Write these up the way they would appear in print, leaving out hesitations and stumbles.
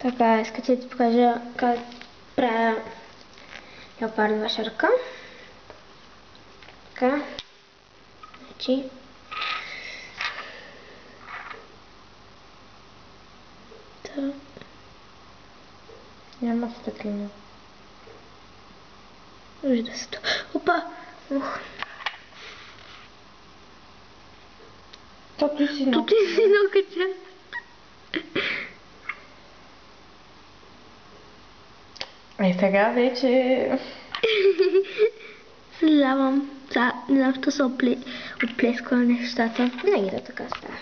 Така, искате да ти покажа как правя леопардова шарка. Така. Значи. Та. Няма светлина. Вижда се това. Опа! Ух! То ти си много кача. Сега вече... Съжалявам. Не знам, що се отплесква нещата. Винаги да така става.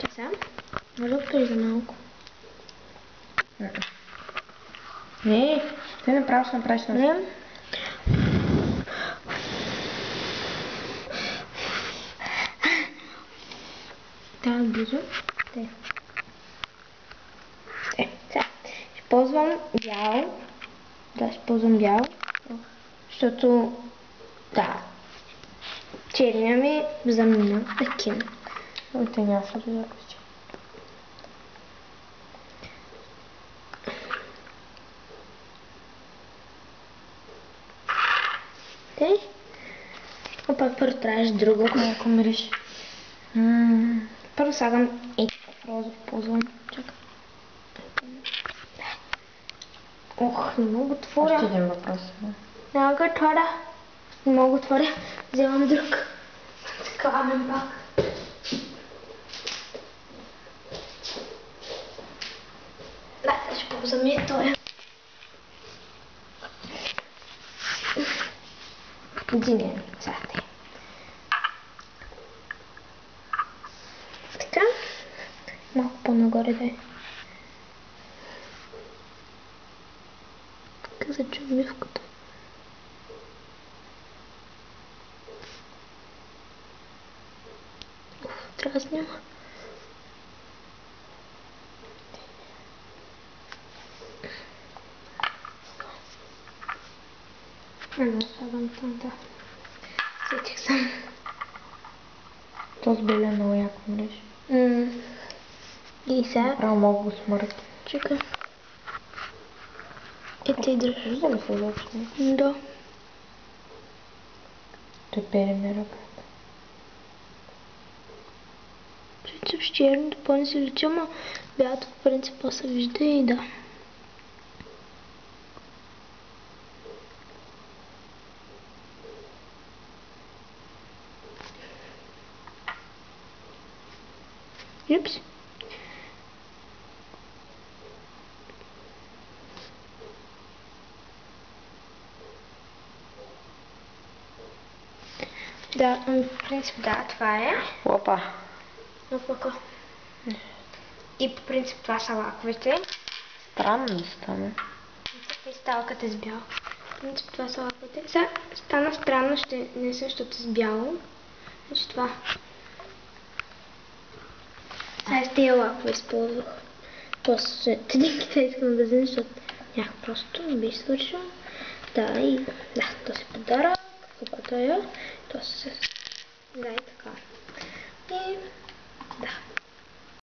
Чак сега. Може да отпори за малко. Не, ти направо ще направиш на Не. Трябва близо. Сега. Ще ползвам бял. Да, ще ползвам бял. Защото, да, черния ми замина. Такива. Те няма се да запиша. Те? Опа, първо трябваш друго. Ако мириш. Първо слагам такъв розов ползвам. Чакай. Ох, не мога да отворя. Още един въпрос. Няма да отворя. Не мога да отворя. Вземам друг. Камен пак. Да, ще ползвам и този. Единия цвете. Така. Малко по-нагоре да е. Така за чумивката. Трябва да снима. Слагам там, да. Сетих съм. То с белия много яко мреш. И сега. Право мога го смърти. Чакай. Ето и дръж. Вижда ли се изобщо? Да. Той пере ми ръката. Принцип с черното по-не се личи, ама бялото по принцип по-се вижда и да. Упс. Да, в принцип да, това е. Опа. Опака. И по принцип това са лаковете. Странно да стане. И сталката с бяло. В принцип това са лаковете. Сега стана странно, ще не същото с бяло. Значи това. Сега с тия лакове използвах. После един китайски магазин, защото нямах просто, не би свършил. Да, и да, то си подарък. Купата я. То се... Да, и така. И да.